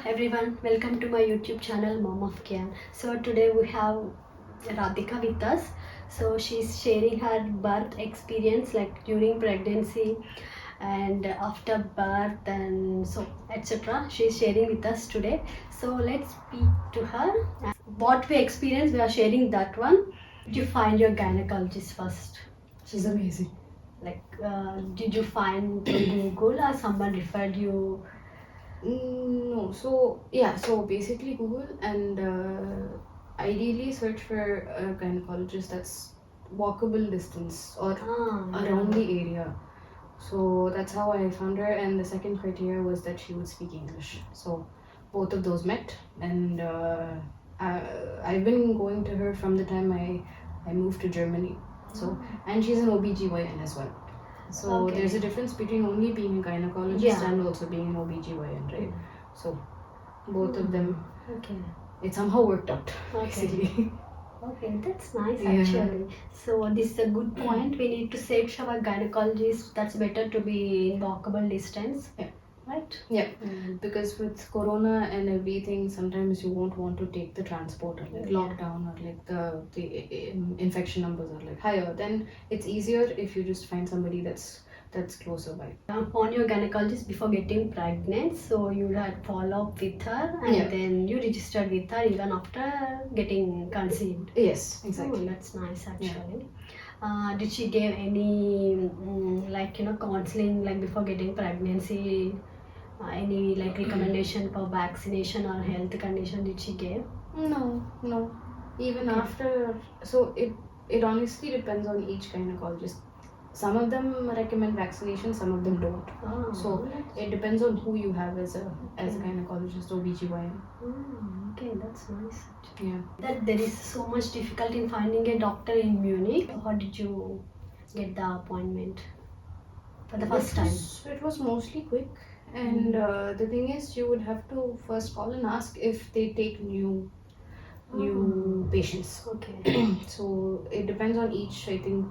everyone, welcome to my YouTube channel Momofkiaan. So today we have Radhika with us. So she's sharing her birth experience like during pregnancy and after birth and so etc. She's sharing with us today. So let's speak to her. What we experienced, we are sharing that one. Did you find your gynecologist first? She's amazing. Like, did you find through Google or someone referred you? No, so basically Google and ideally search for a gynecologist that's walkable distance or around the area. So that's how I found her, and the second criteria was that she would speak English. So both of those met, and I've been going to her from the time I moved to Germany. So and she's an OBGYN as well. So there's a difference between only being a gynecologist and also being an OBGYN, right? So both of them, it somehow worked out, basically. Okay, that's nice actually. So this is a good point. We need to search our gynecologist. That's better to be in walkable distance. Right? Yeah, because with corona and everything, sometimes you won't want to take the transport or like lockdown or like the infection numbers are like higher. Then it's easier if you just find somebody that's closer by. On your gynecologist before getting pregnant, so you had follow up with her and then you registered with her even after getting conceived. Yes, exactly. Oh, that's nice actually. Did she give any counseling like before getting pregnancy? Any like recommendation for vaccination or health condition did she give? No. Even after, so it honestly depends on each gynecologist. Some of them recommend vaccination, some of them don't. So it depends on who you have as a gynecologist or OBGYN. Okay, that's nice. Yeah. That there is so much difficulty in finding a doctor in Munich. How did you get the appointment for the first time? It was mostly quick. And the thing is, you would have to first call and ask if they take new patients. Okay. So it depends on each, I think,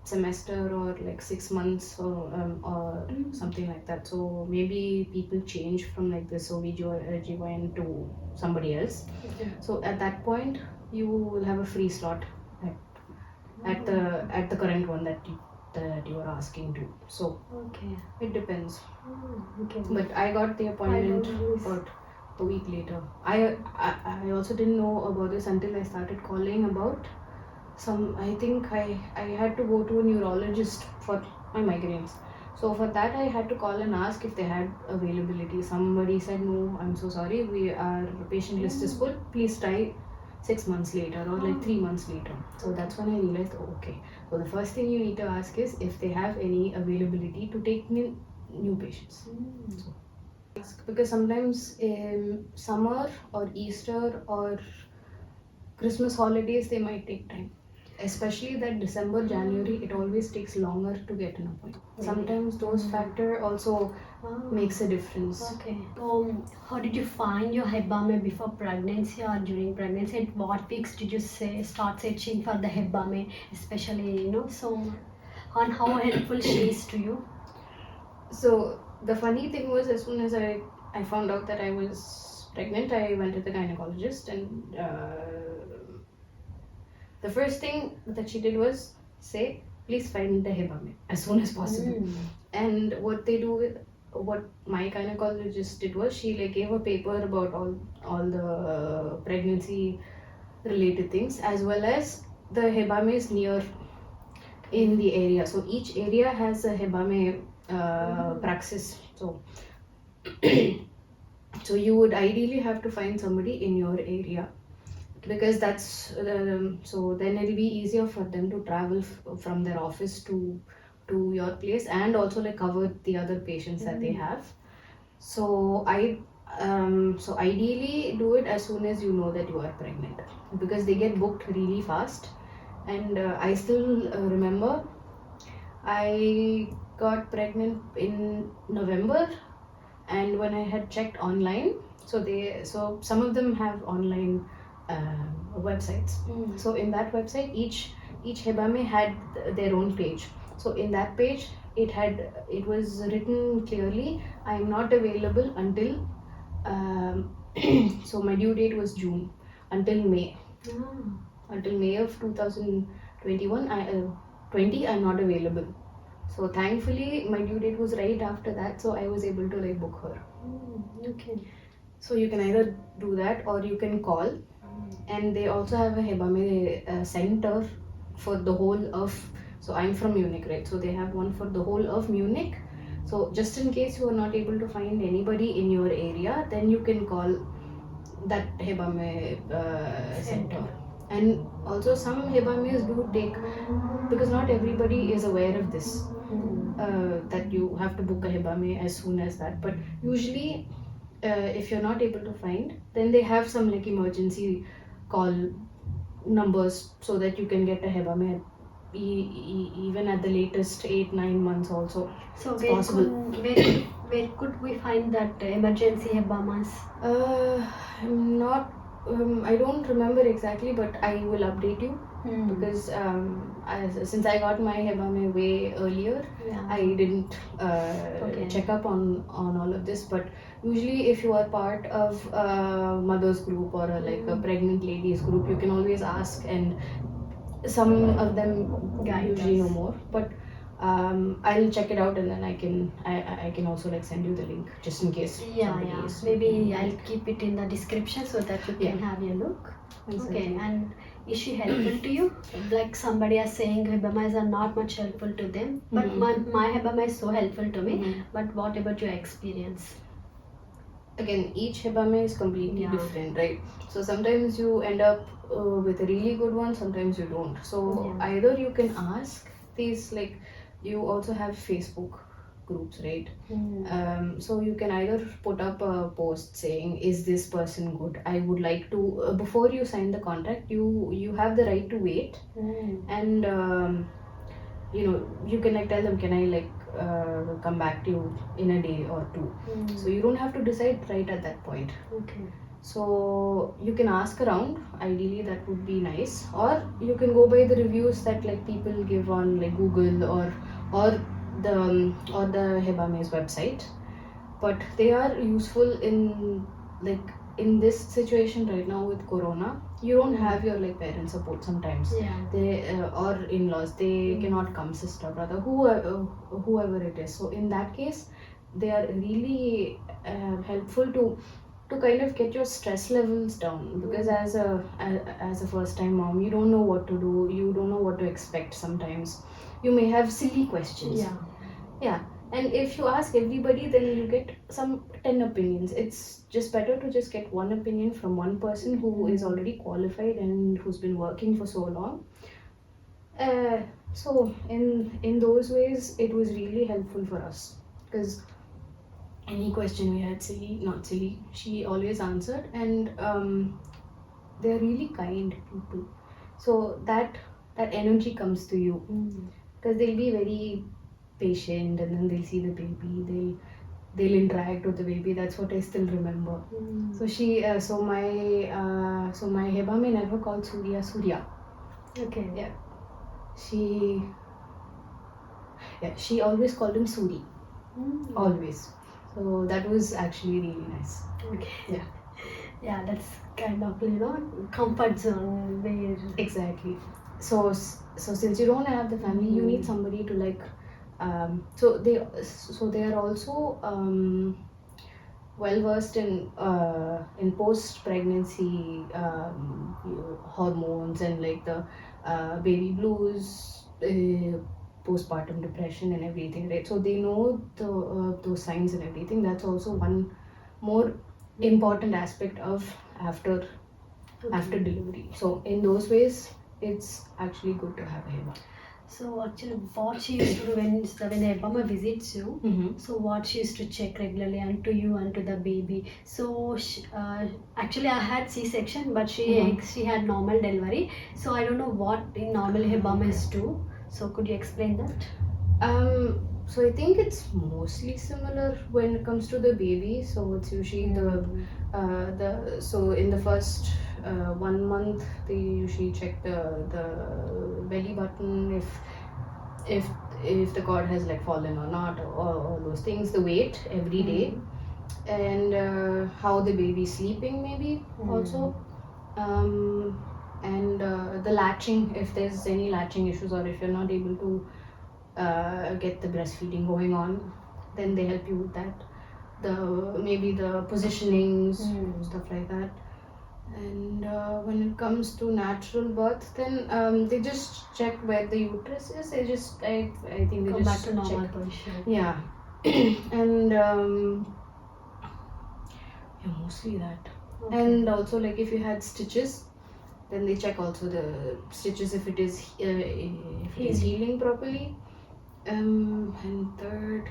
semester or like 6 months or something like that. So maybe people change from like this OBGYN to somebody else. So at that point, you will have a free slot at the current one that you are asking to. So it depends. But I got the appointment about a week later. I also didn't know about this until I started calling about some. I think I had to go to a neurologist for my migraines. So for that I had to call and ask if they had availability. Somebody said, no, I'm so sorry, our patient list is full, please try 6 months later or like 3 months later. So that's when I realized, okay. So the first thing you need to ask is if they have any availability to take new patients. So, because sometimes in summer or Easter or Christmas holidays they might take time. Especially that December, January, it always takes longer to get an appointment. Sometimes those factor also makes a difference. Okay. How did you find your Hebbamme before pregnancy or during pregnancy? At what weeks did you start searching for the Hebbamme, especially on how helpful she is to you? So the funny thing was, as soon as I found out that I was pregnant, I went to the gynecologist, and the first thing that she did was say, please find the Hebbamme as soon as possible. And what my gynecologist did was, she like gave a paper about all the pregnancy related things, as well as the Hebbamme is near in the area. So each area has a Hebbamme praxis. So so you would ideally have to find somebody in your area, because that's so then it'll be easier for them to travel from their office to your place, and also like cover the other patients that they have. So so ideally do it as soon as you know that you are pregnant, because they get booked really fast. And I still remember I got pregnant in November, and when I had checked online, so some of them have online websites. So in that website, each Hebbamme had their own page. So in that page, it was written clearly, I am not available until So my due date was June until May. Ah. Until May of 2021, 20 I'm not available. So thankfully my due date was right after that, so I was able to like book her. Okay. So you can either do that or you can call, and they also have a Hebbamme center for the whole of. So I'm from Munich, right? So they have one for the whole of Munich. So just in case you are not able to find anybody in your area, then you can call that Hebbamme center. And also some Hebammes do take, because not everybody is aware of this, that you have to book a Hebbamme as soon as that. But usually if you're not able to find, then they have some like emergency call numbers so that you can get a Hebbamme even at the latest 8-9 months also. So It's possible. where could we find that emergency Hebbamas? I'm not. I don't remember exactly, but I will update you because since I got my Hebbamme way earlier, Yeah. I didn't Okay. check up on all of this. But usually, if you are part of a mother's group or like a pregnant ladies group, you can always ask, and some of them Guide usually know us. more. But I'll check it out, and then I can also like send you the link just in case somebody is. Maybe I'll keep it in the description so that you can have a look. Exactly. Okay, and is she helpful to you? Like somebody is saying Hebbames are not much helpful to them, but my Hebbamme is so helpful to me. But what about your experience? Again, each Hebbamme is completely Yeah. different, right? So sometimes you end up with a really good one, sometimes you don't. So Yeah. either you can ask these, like you also have Facebook groups, right? So you can either put up a post saying, is this person good? I would like to, before you sign the contract, you have the right to wait, and you can like tell them, can I like come back to you in a day or two. So you don't have to decide right at that point. Okay. So you can ask around, ideally that would be nice, or you can go by the reviews that like people give on like Google or the Hebamme's website. But they are useful in like in this situation right now with Corona. You don't have your like parent support sometimes. Yeah. They or in-laws, they cannot come, sister, brother, whoever it is. So in that case, they are really helpful to kind of get your stress levels down, because as a first time mom, you don't know what to do, you don't know what to expect. Sometimes you may have silly questions. Yeah. And if you ask everybody, then you get some 10 opinions. It's just better to just get one opinion from one person who is already qualified and who's been working for so long. So in those ways, it was really helpful for us, because any question we had, not silly, she always answered, and they're really kind people. So that energy comes to you, because they'll be very patient, and then they'll see the baby, they'll interact with the baby. That's what I still remember. So my Hebbamme never called Surya. Okay. Yeah. She always called him Suri. Always. So that was actually really nice. Okay. Yeah, that's kind of comfort zone where. Exactly. So since you don't have the family, you need somebody to like. So they are also well versed in post pregnancy hormones and like the baby blues, postpartum depression and everything, right? So they know those signs and everything. That's also one more important aspect of after delivery. So in those ways, it's actually good to have a Hebbamme. So actually, what she used to do when Hebbamme visits you, so what she used to check regularly onto you and to the baby. So actually, I had C-section, but she had normal delivery. So I don't know what in normal Hebammes do. So could you explain that? So I think it's mostly similar when it comes to the baby. So it's usually so in the first 1 month they usually check the belly button, if the cord has like fallen or not, or all those things, the weight every day. and how the baby's sleeping maybe also, and the latching, if there's any latching issues or if you're not able to get the breastfeeding going on, then they help you with that. Maybe the positionings, stuff like that. And when it comes to natural birth, then they just check where the uterus is. I think they Come just back to normal check. position. Yeah. And yeah, mostly that. Okay. And also, like, if you had stitches, then they check also the stitches if it is healing properly. And third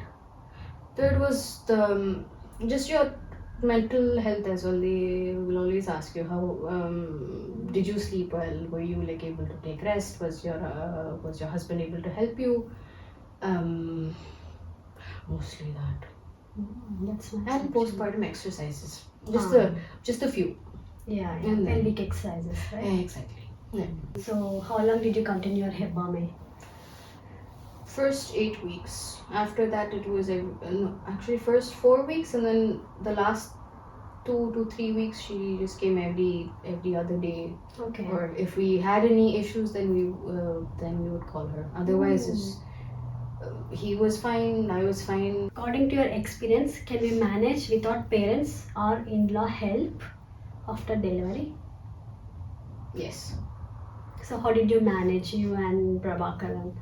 was the just your mental health as well. They will always ask you how did you sleep well? Were you like able to take rest? Was your husband able to help you? Mostly that. That's nice. And postpartum exercises. Ah. Just a few. Yeah, And then- pelvic exercises, right? Yeah, exactly. Yeah. So how long did you continue your Hebbamme? First 8 weeks. After that, it was no, actually first 4 weeks, and then the last 2 to 3 weeks she just came every other day. Okay. Or if we had any issues, then we would call her. Otherwise, he was fine, I was fine. According to your experience, can we manage without parents or in-law help after delivery? Yes. So how did you manage, you and Prabhakaran?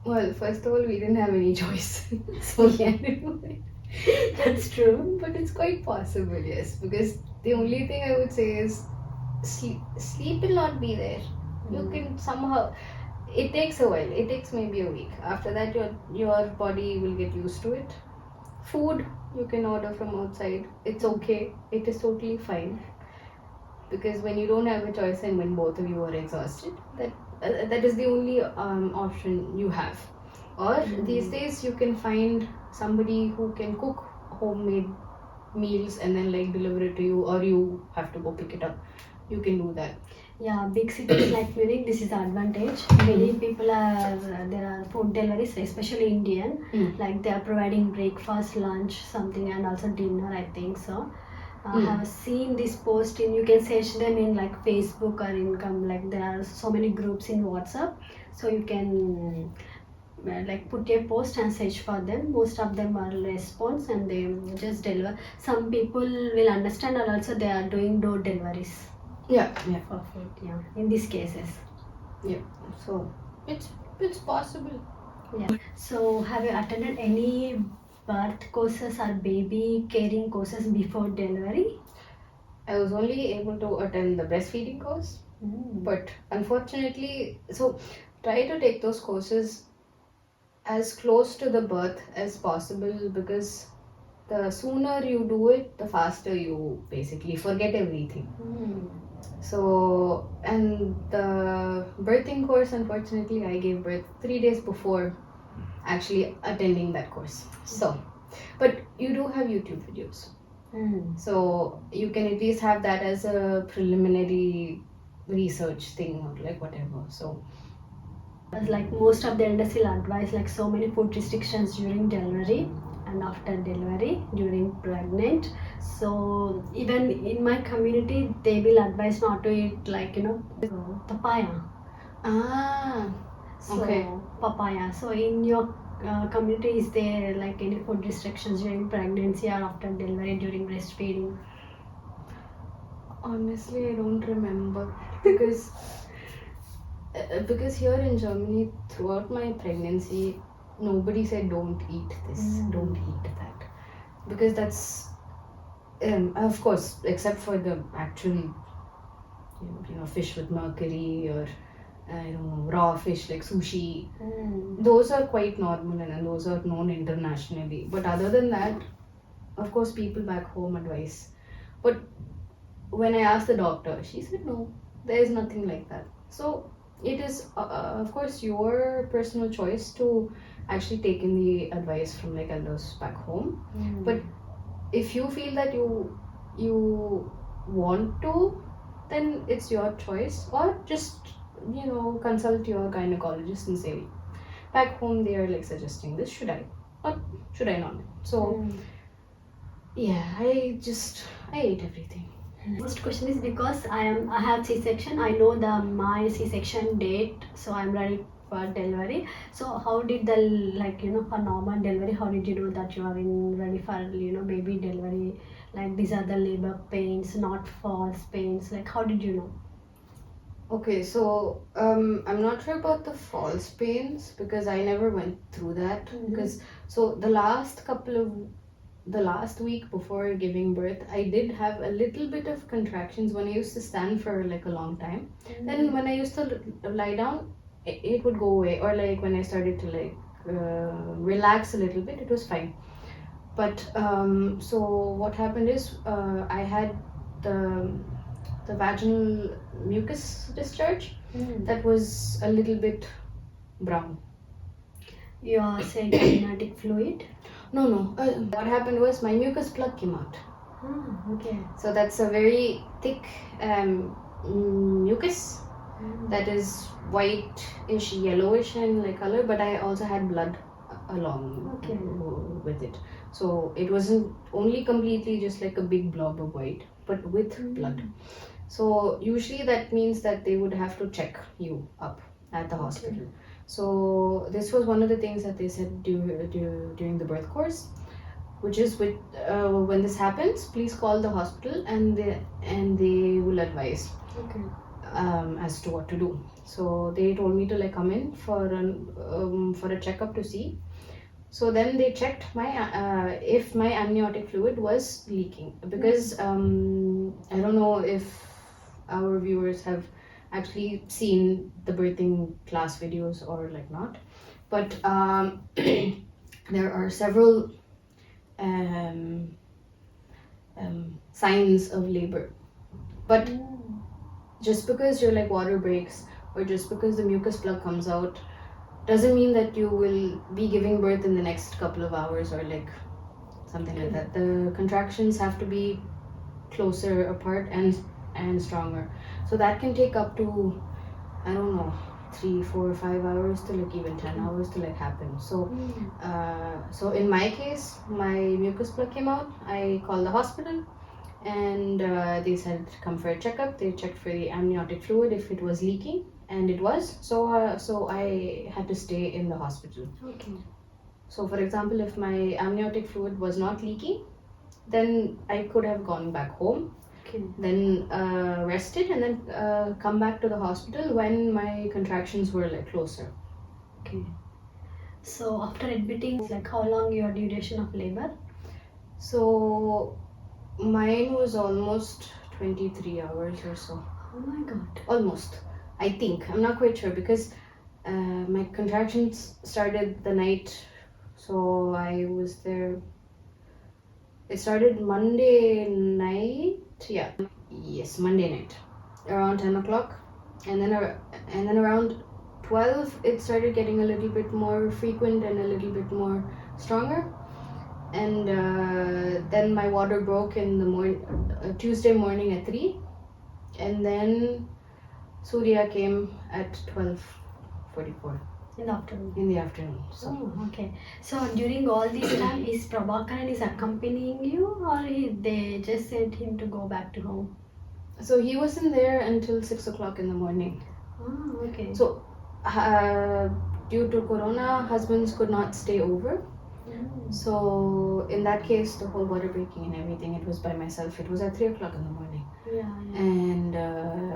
Well, first of all, we didn't have any choice, so we had to do it. That's true. But it's quite possible, yes, because the only thing I would say is sleep will not be there. You can somehow. It takes a while. It takes maybe a week. After that, your body will get used to it. Food you can order from outside. It's okay. It is totally fine. Because when you don't have a choice and when both of you are exhausted, that is the only option you have. Or these days you can find somebody who can cook homemade meals and then like deliver it to you, or you have to go pick it up. You can do that. Yeah, big cities like Munich, this is the advantage. Many people there are food deliveries, especially Indian, like they are providing breakfast, lunch, something, and also dinner, I think so. I have seen this post you can search them in like Facebook or like there are so many groups in WhatsApp, so you can like put a post and search for them. Most of them are response and they just deliver. Some people will understand, and also they are doing door deliveries. Yeah. For food, yeah, in these cases. Yeah. So it's possible. Yeah. So have you attended any birth courses or baby caring courses before delivery? I was only able to attend the breastfeeding course, but unfortunately, so try to take those courses as close to the birth as possible, because the sooner you do it, the faster you basically forget everything. So, and the birthing course, unfortunately, I gave birth 3 days before actually attending that course. So, but you do have YouTube videos. So you can at least have that as a preliminary research thing or like whatever. So like most of the elders will advise like so many food restrictions during delivery and after delivery, during pregnant. So even in my community, they will advise not to eat like papaya. So, okay. Papaya. So in your community, is there like any food restrictions during pregnancy or after delivery during breastfeeding? Honestly, I don't remember because here in Germany, throughout my pregnancy, nobody said don't eat this, don't eat that, because that's of course, except for the actual fish with mercury, or I don't know, raw fish like sushi. Those are quite normal and those are known internationally. But other than that, of course, people back home advise. But when I asked the doctor, she said no, there is nothing like that. So it is, of course, your personal choice to actually take in the advice from like elders back home. But if you feel that you want to, then it's your choice, or just consult your gynecologist and say, back home they are like suggesting this, should I or should I not? So Yeah, I ate everything. First question is because I have C-section. I know my C-section date, so I'm ready for delivery. So how did the for normal delivery? How did you know that you are ready for baby delivery? Like these are the labor pains, not false pains. Like how did you know? Okay, so I'm not sure about the false pains because I never went through that. Mhm. Because so the last week before giving birth, I did have a little bit of contractions when I used to stand for like a long time. Then when I used to lie down, it would go away. Or like when I started to relax a little bit, it was fine. But so what happened is I had the vaginal mucus discharge that was a little bit brown. You are saying amniotic fluid. No, no. What happened was my mucus plug came out. Okay. So that's a very thick mucus that is whitish, yellowish in like color. But I also had blood along Okay. with it. So it wasn't only completely just like a big blob of white, but with blood. So usually that means that they would have to check you up at the hospital. So this was one of the things that they said during the birth course, which is when this happens, please call the hospital and they will advise as to what to do. So they told me to like come in for a checkup to see. So then they checked if my amniotic fluid was leaking because I don't know if our viewers have actually seen the birthing class videos or like not, but there are several signs of labor. But just because your like water breaks or just because the mucus plug comes out doesn't mean that you will be giving birth in the next couple of hours or like something like that. The contractions have to be closer apart and stronger. So that can take up to, I don't know, 3, 4, 5 hours to like even 10 hours to like happen. So so in my case, my mucus plug came out. I called the hospital and they said come for a checkup. They checked for the amniotic fluid if it was leaking, and it was. So I had to stay in the hospital. Okay. So for example, if my amniotic fluid was not leaking, then I could have gone back home, then rested, and then come back to the hospital when my contractions were like closer. Okay. So after admitting, like how long your duration of labor? So mine was almost 23 hours or so. Oh my god. Almost. I think. I'm not quite sure because my contractions started the night. So I was there. It started Monday night. Yeah. Yes, Monday night. Around 10 o'clock. And then around 12, it started getting a little bit more frequent and a little bit more stronger. And then my water broke in the Tuesday morning at 3. And then Surya came at 12:44. In the afternoon. In the afternoon. So. Oh, okay. So during all this time, is Prabhakaran is accompanying you, or they just sent him to go back to home? So he wasn't there until 6 o'clock in the morning. Oh, okay. So due to Corona, husbands could not stay over. So in that case, the whole water breaking and everything, it was by myself. It was at 3 o'clock in the morning. Yeah. And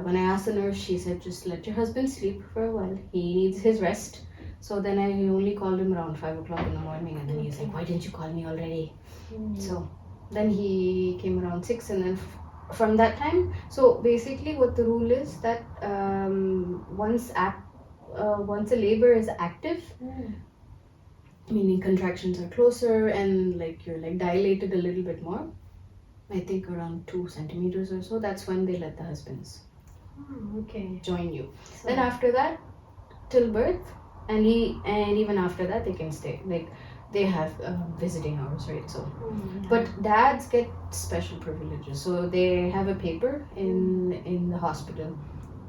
when I asked the nurse, she said, just let your husband sleep for a while. He needs his rest. So then I only called him around 5 o'clock in the morning, and then he was like, why didn't you call me already? So then he came around 6, and then from that time, so basically what the rule is that once a labor is active, meaning contractions are closer and like you're like dilated a little bit more, I think around 2 centimeters or so, that's when they let the husbands join you. So, then after that, till birth, and even after that they can stay. Like they have visiting hours, right? So but dads get special privileges, so they have a paper in the hospital,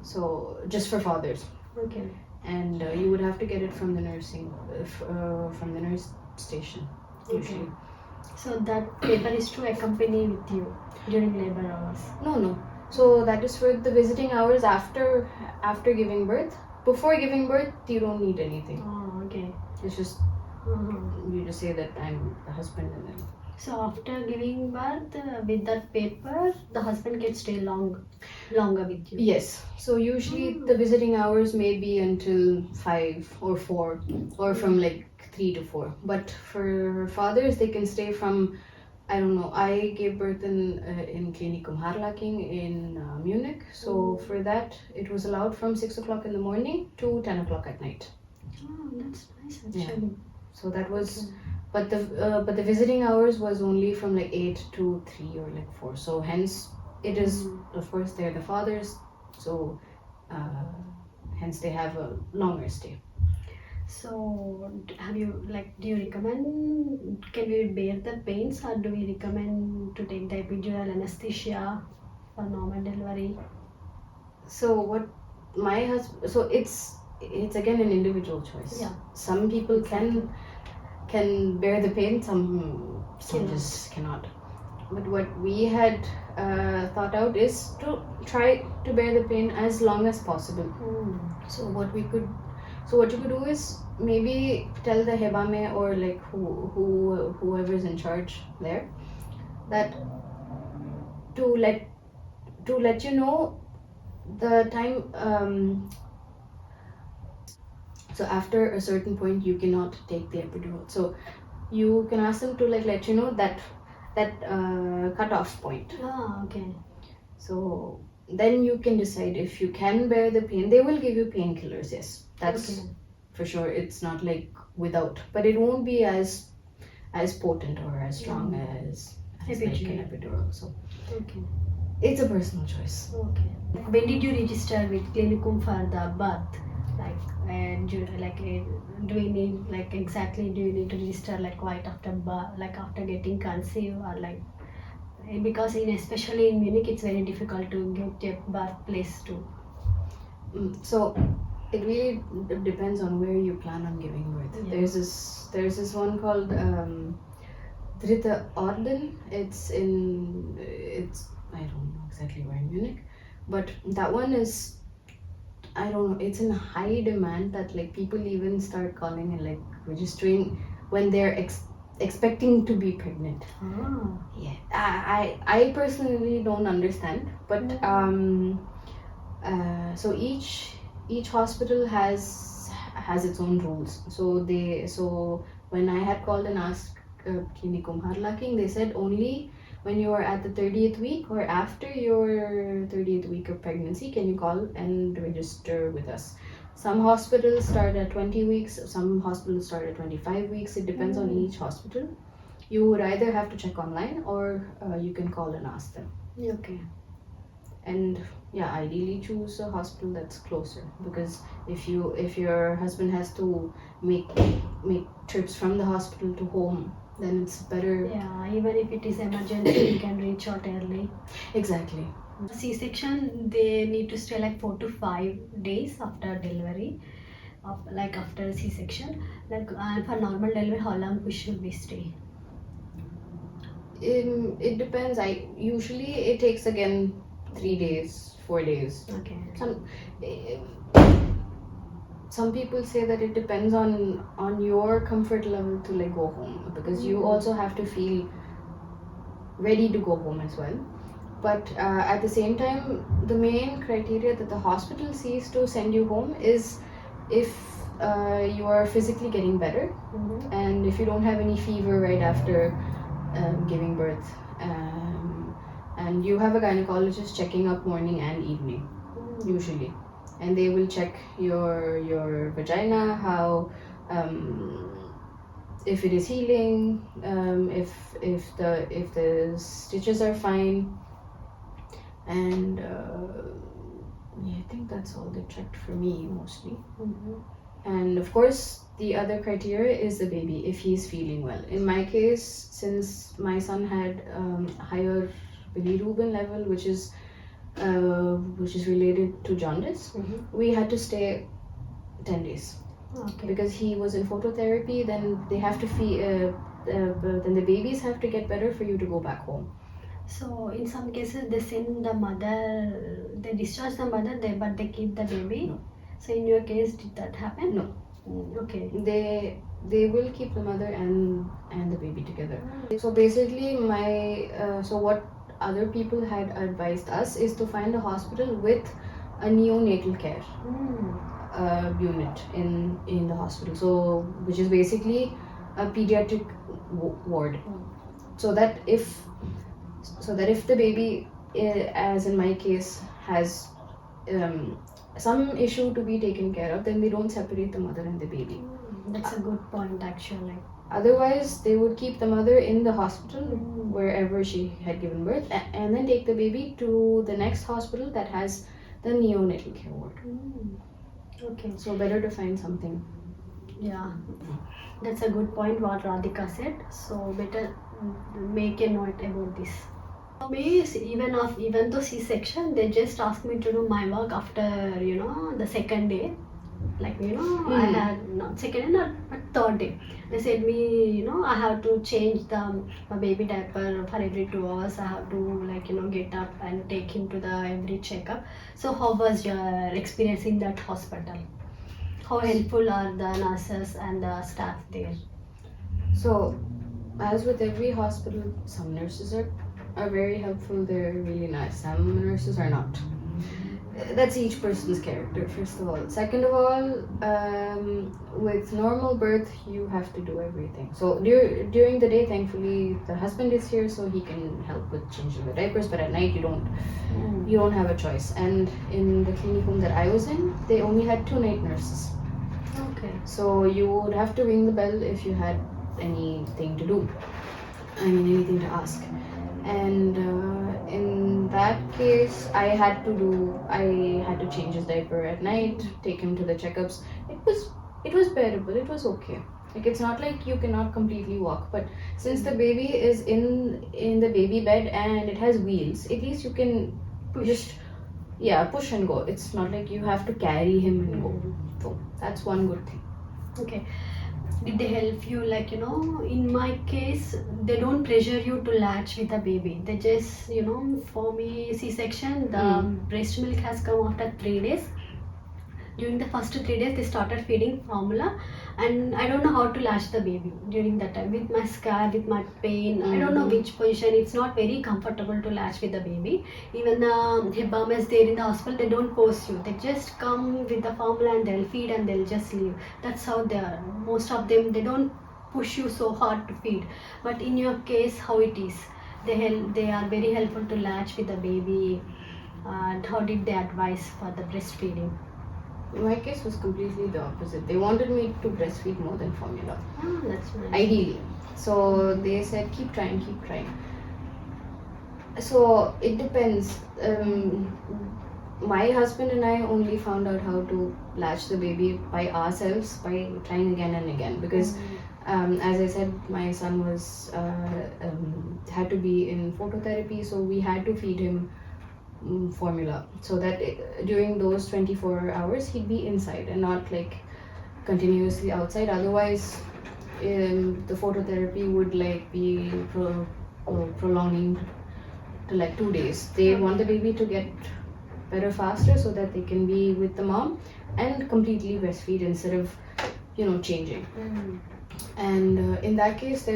so just for fathers. Okay. And you would have to get it from the nursing from the nurse station usually. So that paper is to accompany with you during labor hours. No. So that is for the visiting hours after giving birth. Before giving birth, you don't need anything. Oh, okay. It's just you just say that I'm the husband, and then. So after giving birth, with that paper, the husband can stay longer with you. Yes. So usually the visiting hours may be until 5 or 4, or from like 3 to 4. But for fathers, they can stay from, I don't know. I gave birth in Klinikum latching in Munich. So for that, it was allowed from 6 o'clock in the morning to 10 o'clock at night. Oh, that's nice actually. So that was, but the visiting hours was only from like 8 to 3 or like 4. So hence it is, of course, they're the fathers. So hence they have a longer stay. So have you do you recommend, can we bear the pains, or do we recommend to take the epidural anesthesia for normal delivery? So what my husband, so it's again an individual choice. Yeah. Some people can bear the pain, some Cannot. just cannot. But what we had thought out is to try to bear the pain as long as possible. So what you could do is maybe tell the Hebbamme or like whoever's in charge there, that to let you know the time. So after a certain point, you cannot take the epidural. So you can ask them to let you know that cutoff point. Ah, okay. So then you can decide if you can bear the pain. They will give you painkillers, yes. That's for sure. It's not like without, but it won't be as potent or as strong as like an epidural. So it's a personal choice. Okay. When did you register with Klinikum for the birth? Do we need exactly? Do you need to register right after birth, after getting conceived, or because especially in Munich it's very difficult to get a birthplace too. So it really depends on where you plan on giving birth. Yeah. There's this one called Dritte Orden. It's I don't know exactly where in Munich, but that one is, I don't know, it's in high demand that people even start calling and registering when they're expecting to be pregnant. Yeah, I personally don't understand, but so each hospital has its own rules. So when I had called and asked Klinikum latching, they said only when you are at the 30th week or after your 30th week of pregnancy can you call and register with us. Some hospitals start at 20 weeks, some hospitals start at 25 weeks. It depends on each hospital. You would either have to check online or you can call and ask them. Okay. And yeah, ideally choose a hospital that's closer, because if your husband has to make trips from the hospital to home, then it's better. Yeah, even if it is emergency, you can reach out early. Exactly. C-section, they need to stay 4 to 5 days after delivery, after C-section. For normal delivery, how long should we stay? It depends. Usually it takes again 3 days, 4 days. Okay. Some people say that it depends on your comfort level to go home, because you also have to feel ready to go home as well. But at the same time, the main criteria that the hospital sees to send you home is if you are physically getting better, and if you don't have any fever right after giving birth, and you have a gynecologist checking up morning and evening usually, and they will check your vagina, how if it is healing, if the stitches are fine, and yeah, I think that's all they checked for me mostly. And of course the other criteria is the baby, if he's feeling well. In my case, since my son had higher bilirubin level, which is related to jaundice, we had to stay 10 days. Okay. Because he was in phototherapy, then they have to then the babies have to get better for you to go back home. So in some cases they send the mother, they discharge the mother, but they keep the baby. No. So in your case, did that happen? No. Okay. They will keep the mother and the baby together. So basically, so what other people had advised us is to find a hospital with a neonatal care unit in the hospital. So which is basically a pediatric ward. So that if the baby, as in my case, has some issue to be taken care of, then they don't separate the mother and the baby. That's a good point, actually. Otherwise, they would keep the mother in the hospital wherever she had given birth, and then take the baby to the next hospital that has the neonatal care ward. Okay. So better to find something. Yeah, that's a good point what Radhika said. So better make a note about this. For me, even though C-section, they just asked me to do my work after the second day. Like I had not second day, not but third day. They said me I have to change my baby diaper for every 2 hours. I have to get up and take him to the every checkup. So how was your experience in that hospital? How helpful are the nurses and the staff there? So, as with every hospital, some nurses are very helpful. They're really nice. Some nurses are not. That's each person's character, first of all. Second of all, with normal birth, you have to do everything. So during the day, thankfully, the husband is here, so he can help with changing the diapers. But at night, you don't have a choice. And in the Klinikum that I was in, they only had 2 night nurses. Okay. So you would have to ring the bell if you had anything to do. Anything to ask. And in that case, I had to change his diaper at night, take him to the checkups. It was bearable. It was okay. Like, it's not like you cannot completely walk, but since the baby is in the baby bed and it has wheels, at least you can push and go. It's not like you have to carry him and go. So that's one good thing. Okay. Did they help you, in my case, they don't pressure you to latch with the baby. They just, for me, C-section, the breast milk has come after 3 days. During the first 3 days, they started feeding formula, and I don't know how to latch the baby during that time. With my scar, with my pain, I don't know which position. It's not very comfortable to latch with the baby. Even the Hebbamme is there in the hospital, they don't force you. They just come with the formula and they'll feed and they'll just leave. That's how they are. Most of them, they don't push you so hard to feed. But in your case, how it is? They are very helpful to latch with the baby. And how did they advise for the breastfeeding? My case was completely the opposite. They wanted me to breastfeed more than formula. Oh, that's nice. Ideally. So they said, keep trying. So it depends. My husband and I only found out how to latch the baby by ourselves by trying again and again, because as I said, my son was had to be in phototherapy, so we had to feed him formula, so that during those 24 hours he'd be inside and not like continuously outside. Otherwise the phototherapy would be prolonging to 2 days. They want the baby to get better faster so that they can be with the mom and completely breastfeed instead of changing. And in that case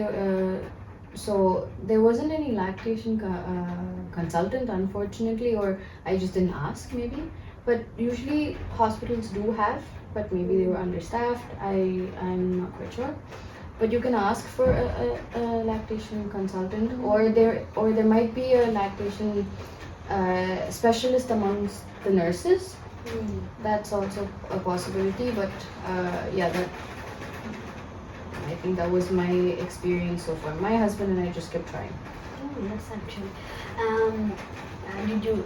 so there wasn't any lactation consultant, unfortunately, or I just didn't ask maybe. But usually hospitals do have, but maybe they were understaffed. I'm not quite sure. But you can ask for a lactation consultant, or there might be a lactation specialist amongst the nurses. That's also a possibility. But I think that was my experience so far. My husband and I just kept trying. Oh, that's actually.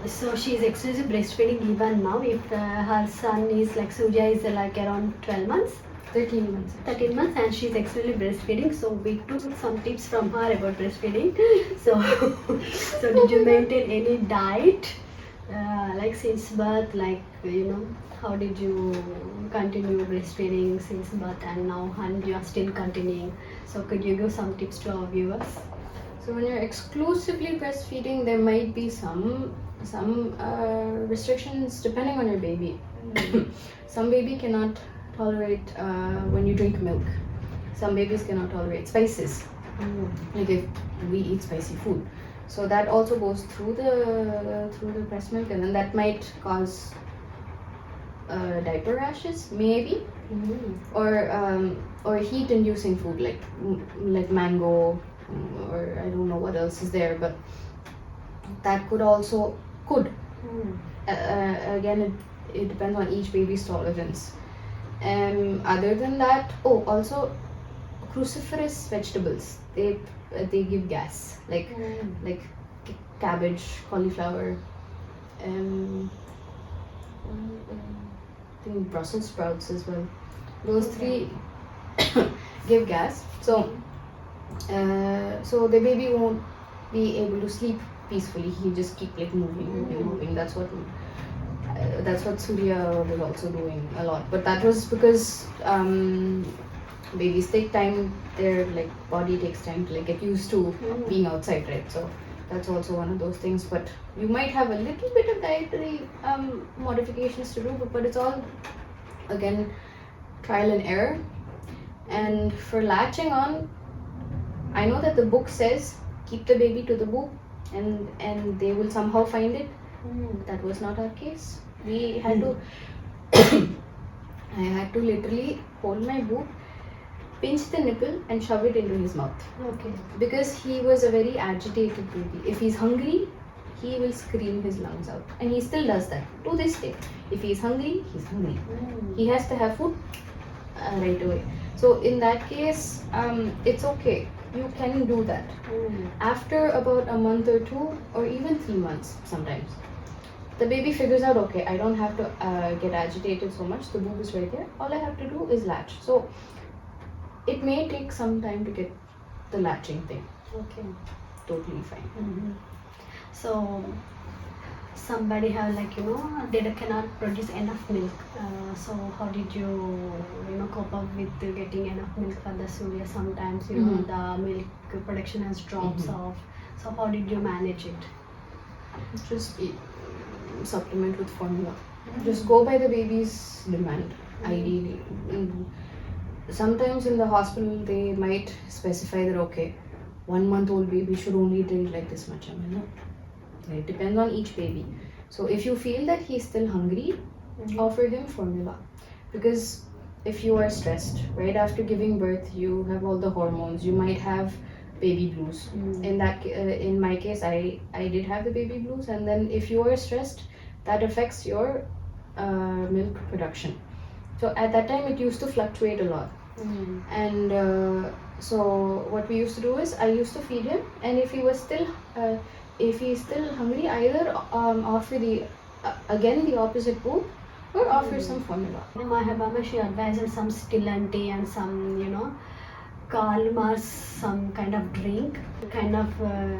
So she's exclusive breastfeeding even now. If her son is Surya is around 12 months. 13 months. 13 months, and she's exclusively breastfeeding. So we took some tips from her about breastfeeding. So did you maintain any diet Like since birth, like how did you continue breastfeeding since birth and now, and you are still continuing? So could you give some tips to our viewers? So when you're exclusively breastfeeding, there might be some restrictions depending on your baby. Some baby cannot tolerate when you drink milk. Some babies cannot tolerate spices. Like if we eat spicy food, so that also goes through the breast milk, and then that might cause diaper rashes, maybe, or heat-inducing food like mango, or I don't know what else is there, but that could. Again, it depends on each baby's tolerance. Other than that, also cruciferous vegetables, they give gas, like cabbage, cauliflower, I think Brussels sprouts as well. Those three give gas, so the baby won't be able to sleep peacefully. He just keep moving. That's what Surya was also doing a lot. But that was because babies take time. Their body takes time to get used to being outside, right? So that's also one of those things. But you might have a little bit of dietary modifications to do, but it's all again trial and error. And for latching on, I know that the book says keep the baby to the boob and they will somehow find it. That was not our case. We had to I had to literally hold my boob, pinch the nipple and shove it into his mouth. Okay. Because he was a very agitated baby. If he's hungry, he will scream his lungs out. And he still does that to this day. If he's hungry, he's hungry. He has to have food right away. So in that case, it's okay. You can do that. After about a month or two, or even 3 months sometimes, the baby figures out, okay, I don't have to get agitated so much. The boob is right there. All I have to do is latch. So it may take some time to get the latching thing. Okay. Totally fine. So somebody have they cannot produce enough milk. So how did you cope up with getting enough milk for the Surya? Sometimes the milk production has drops off. So how did you manage it? Just supplement with formula. Just go by the baby's demand, ideally. Sometimes in the hospital they might specify that, okay, 1 month-old baby should only drink like this much. It depends on each baby. So if you feel that he's still hungry, offer him formula. Because if you are stressed, right after giving birth, you have all the hormones. You might have baby blues. In my case, I did have the baby blues. And then if you are stressed, that affects your milk production. So at that time, it used to fluctuate a lot. And so what we used to do is I used to feed him, and if he was still if he's still hungry, either offer the opposite food or offer some formula. My Hebbamme, she advises some stillant tea and some calmers, some kind of drink,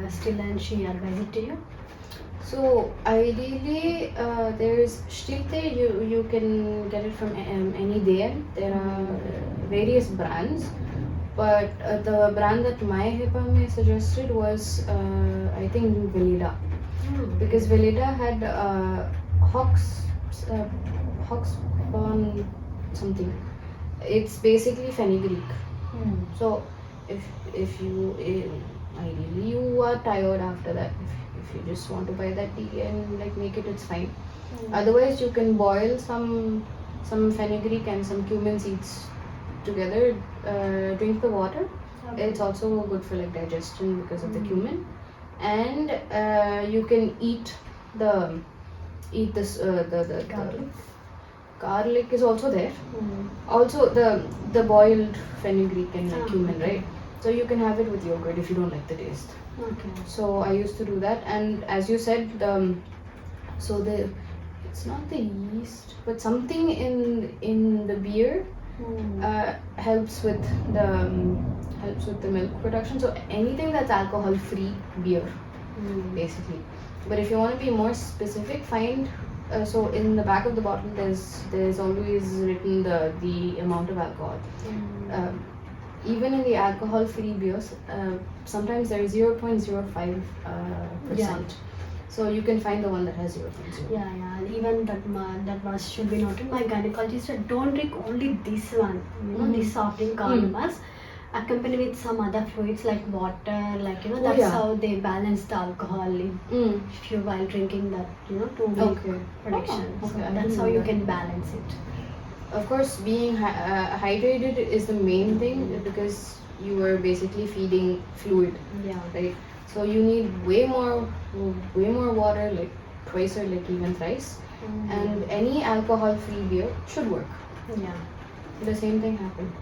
stillant she advised to you. So ideally, there is Stilte. You can get it from any DM. There are various brands, but the brand that my Hebbamme suggested was I think Veleda, because Veleda had Hoxbon something. It's basically fenugreek. So if you ideally you are tired after that. If you just want to buy that tea and make it's fine. Otherwise, you can boil some fenugreek and some cumin seeds together. Drink the water. It's also good for digestion because of the cumin. And you can eat this Garlic. Garlic is also there. Also the boiled fenugreek and cumin, right? So you can have it with yogurt if you don't like the taste. Okay. So I used to do that, and as you said, it's not the yeast, but something in the beer helps with the milk production. So anything that's alcohol-free beer, basically. But if you want to be more specific, find so in the back of the bottle there's always written the amount of alcohol. Even in the alcohol-free beers, sometimes there is 0.05%. So you can find the one that has 0.0. Yeah. Even that was should be noted. My gynecologist said, don't drink only this one. This soft drink called accompany with some other fluids like water, like that's how they balance the alcohol if you while drinking that to make production. So that's how you can balance it. Of course, being hydrated is the main thing because you are basically feeding fluid. Right. So you need way more water, like twice or like even thrice. And any alcohol-free beer should work. The same thing happened.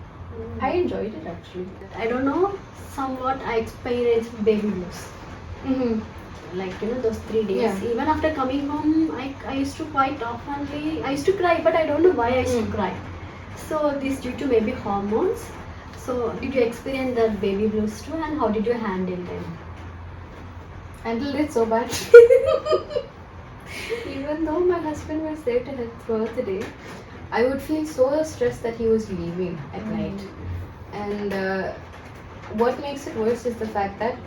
I enjoyed it actually. I don't know, somewhat I experienced baby blues. Like those 3 days. Even after coming home, I used to quite oftenly, I used to cry, but I don't know why I used to cry. So this due to maybe hormones. So did you experience that baby blues too, and how did you handle them? Handled it so bad. Even though my husband was there to help throughout the day, I would feel so stressed that he was leaving at night. And what makes it worse is the fact that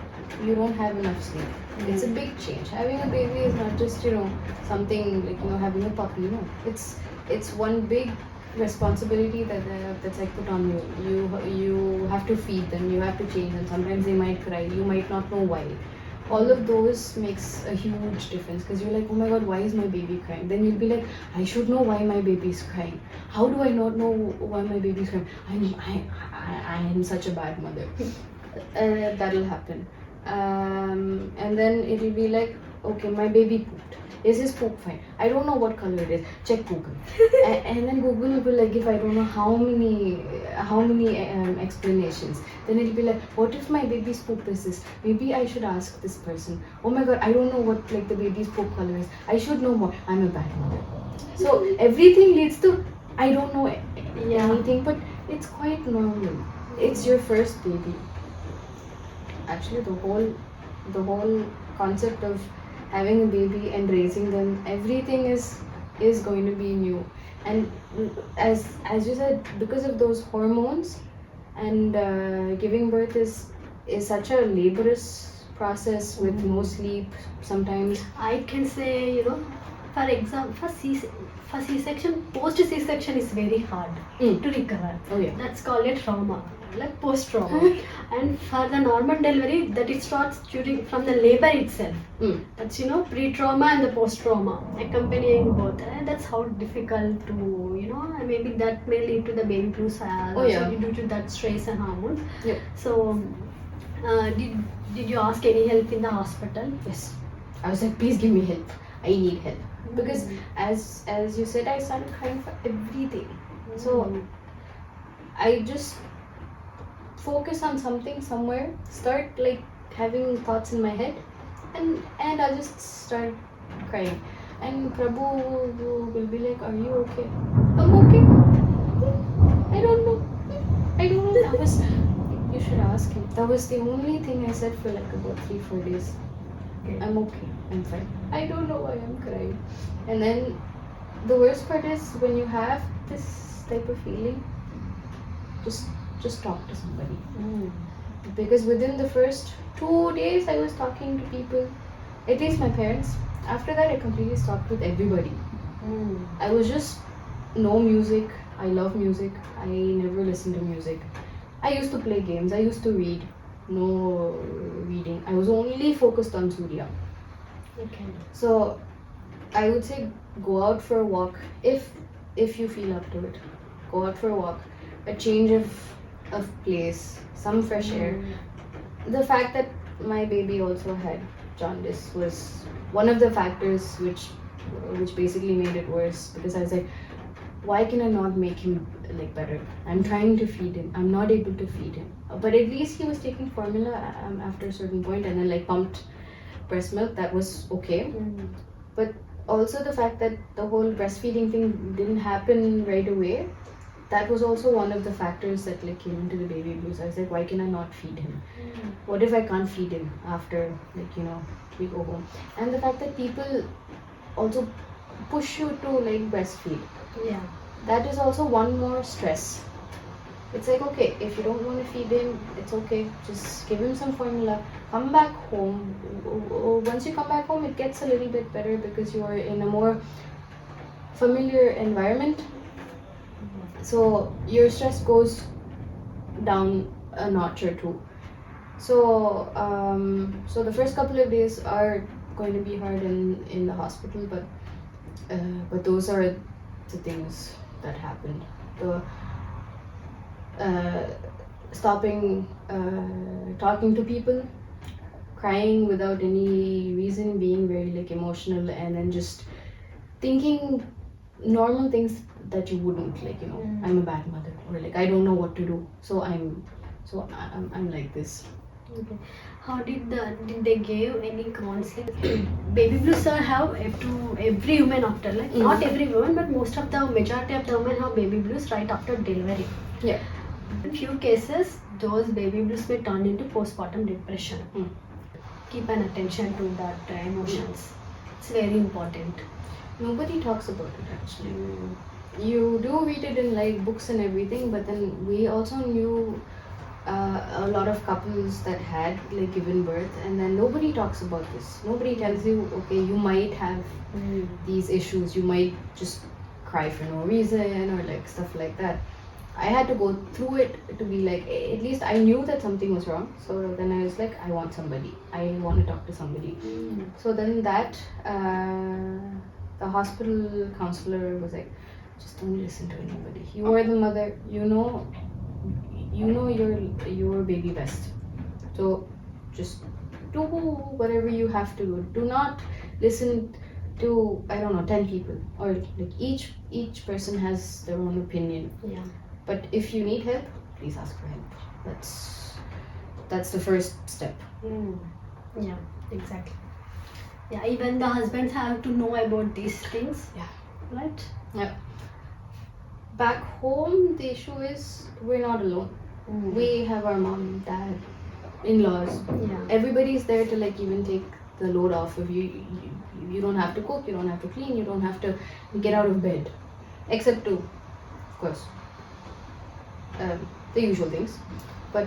you don't have enough sleep. It's a big change. Having a baby is not just something like having a puppy. It's one big responsibility that's like put on you. You have to feed them. You have to change them. Sometimes they might cry. You might not know why. All of those makes a huge difference because you're like, oh my god, why is my baby crying? Then you'll be like, I should know why my baby is crying. How do I not know why my baby is crying? I am such a bad mother. That'll happen. And then it'll be like, okay, my baby pooped. Is his poop fine? I don't know what color it is. Check Google. And then Google will be like, if I don't know how many explanations. Then it'll be like, what if my baby's poop is this? Maybe I should ask this person. Oh my god, I don't know what like the baby's poop color is. I should know more. I'm a bad mother. So everything leads to I don't know anything, but it's quite normal. It's your first baby. Actually, the whole concept of having a baby and raising them, everything is going to be new. And as you said, because of those hormones and giving birth is such a laborious process with no sleep sometimes. I can say, for example, for C-section, post C-section is very hard to recover. That's called a trauma, like post-trauma. And for the normal delivery, that it starts from the labor itself. That's pre-trauma and the post-trauma, accompanying both. And that's how difficult to, maybe that may lead to the baby blues due to that stress and hormones. So, did you ask any help in the hospital? Yes. I was like, please give me help. I need help. Because as you said, I started crying for everything. So I just focus on something somewhere, start like having thoughts in my head, and I'll just start crying. And Prabhu will be like, are you okay? I'm okay. I don't know. That was, you should ask him. That was the only thing I said for like about 3-4 days. I'm okay. I'm fine. I don't know why I'm crying. And then the worst part is when you have this type of feeling, just talk to somebody. Because within the first 2 days I was talking to people, at least my parents. After that I completely stopped with everybody. I was just no music. I love music. I never listened to music. I used to play games. I used to read. No reading. I was only focused on Surya. So I would say go out for a walk if you feel up to it. Go out for a walk. A change of place, some fresh air. The fact that my baby also had jaundice was one of the factors which basically made it worse, because I was like, why can I not make him like better? I'm trying to feed him. I'm not able to feed him. But at least he was taking formula after a certain point, and then like pumped breast milk. That was okay. But also the fact that the whole breastfeeding thing didn't happen right away, that was also one of the factors that like came into the baby blues. I was like, why can I not feed him? What if I can't feed him after like we go home. And the fact that people also push you to like breastfeed, Yeah. that is also one more stress. It's like, okay, if you don't want to feed him, it's okay. Just give him some formula. Come back home. Once you come back home, it gets a little bit better because you are in a more familiar environment. So your stress goes down a notch or two. So, so the first couple of days are going to be hard in the hospital, but those are the things that happened. The stopping talking to people, crying without any reason, being very like emotional, and then just thinking normal things that you wouldn't, like, you know, I'm a bad mother, or like I don't know what to do, so I'm like this. Okay. How did they give any counseling? Baby blues have to every woman after, like not every woman, but most of the majority of the women have baby blues right after delivery. Yeah. In few cases, those baby blues may turn into postpartum depression. Keep an attention to that emotions. It's very important. Nobody talks about it actually. You do read it in like books and everything, but then we also knew a lot of couples that had like given birth, and then nobody talks about this. Nobody tells you, okay, you might have these issues, you might just cry for no reason or like stuff like that. I had to go through it to be like, at least I knew that something was wrong. So then I was like, I want somebody. I want to talk to somebody. So then that the hospital counselor was like, just don't listen to anybody. You are the mother. You know your baby best. So just do whatever you have to do. Do not listen to, I don't know, 10 people, or like each person has their own opinion. Yeah. But if you need help, please ask for help. That's the first step. Yeah, exactly. Yeah, even the husbands have to know about these things. Yeah. Right? Yeah. Back home, the issue is we're not alone. We have our mom, dad, in-laws. Yeah. Everybody's there to like even take the load off of you. You don't have to cook, you don't have to clean, you don't have to get out of bed. Except to, of course, the usual things. But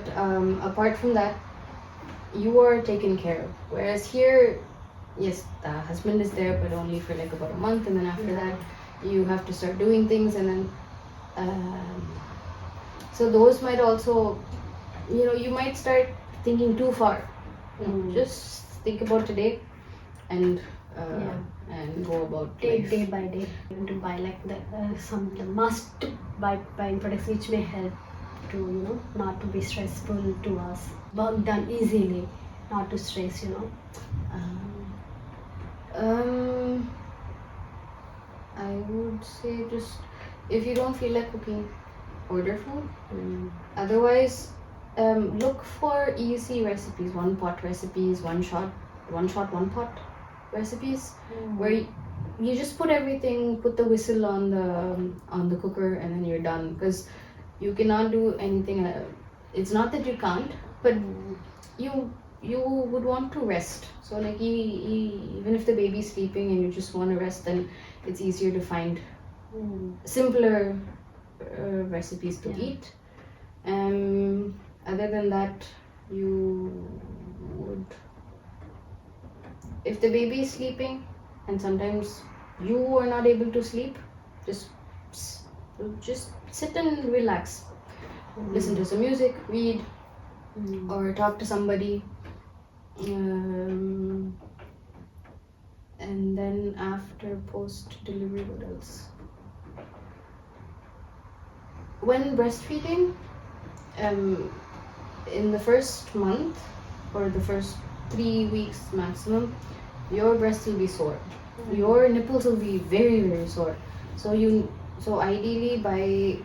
apart from that, you are taken care of. Whereas here, yes, the husband is there, but only for like about a month, and then after that, you have to start doing things, and then so those might also, you might start thinking too far. Just think about today, and go about Take life. day by day. To buy like the must buy products which may help to not to be stressful to us. Work done easily, not to stress. I would say just if you don't feel like cooking, order food. Otherwise, look for easy recipes, one pot recipes, one shot, one pot recipes, where you just put everything, put the whistle on the cooker, and then you're done. Because you cannot do anything. It's not that you can't, but you would want to rest. So like even if the baby's sleeping and you just want to rest, then it's easier to find simpler recipes to eat. Other than that, you would, if the baby is sleeping and sometimes you are not able to sleep, just sit and relax. Listen to some music, read, or talk to somebody. And then after post-delivery, what else? When breastfeeding, in the first month or the first 3 weeks maximum, your breast will be sore. Your nipples will be very, very sore. So ideally by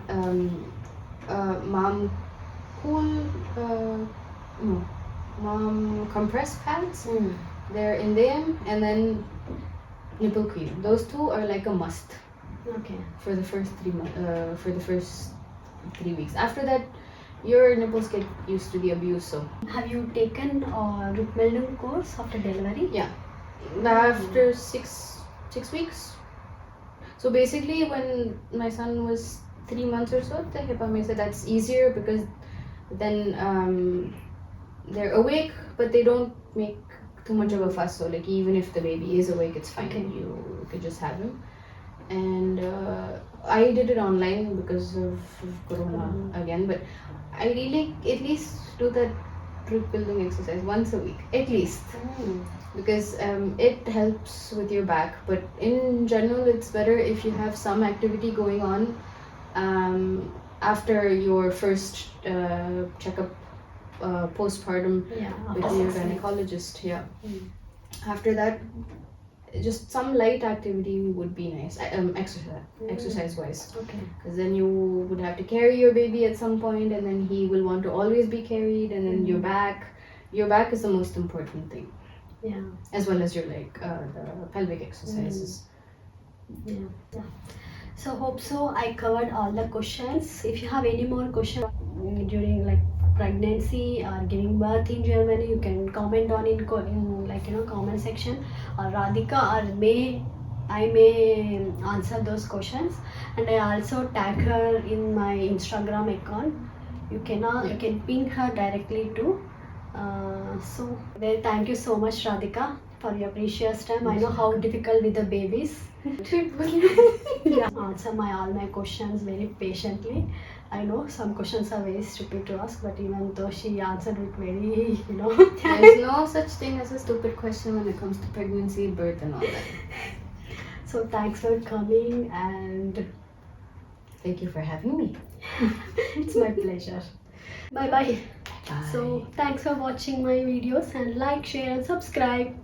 mom compressed pads, they're in them, and then nipple cream. Those two are like a must. Okay. For the first 3 months, for the first 3 weeks. After that, your nipples get used to the abuse. So Have you taken a Rupmeldum course after delivery? yeah, after 6 weeks. So basically, when my son was 3 months or so, the Hebbamme said that's easier because then they're awake, but they don't make too much of a fuss. So like even if the baby is awake, it's fine. Okay. You could just have him. And I did it online because of Corona again, but I really at least do that group building exercise once a week, at least, because it helps with your back. But in general, it's better if you have some activity going on after your first checkup, postpartum Yeah. with after your 6 weeks. gynecologist. Yeah. After that, just some light activity would be nice. Exercise wise, Okay. because then you would have to carry your baby at some point, and then he will want to always be carried, and then your back is the most important thing, Yeah. as well as your the pelvic exercises. Yeah. So hope so I covered all the questions. If you have any more questions during like pregnancy or giving birth in Germany, you can comment on in comment section, or Radhika or I may answer those questions, and I also tag her in my Instagram account. You can ping her directly too. Thank you so much, Radhika, for your precious time. I know how difficult with the babies. Yeah, answer all my questions very patiently. I know some questions are very stupid to ask, but even though she answered it very, There's no such thing as a stupid question when it comes to pregnancy, birth, and all that. So thanks for coming, and Thank you for having me. it's my pleasure. Bye bye. Bye. So thanks for watching my videos, and like, share and subscribe.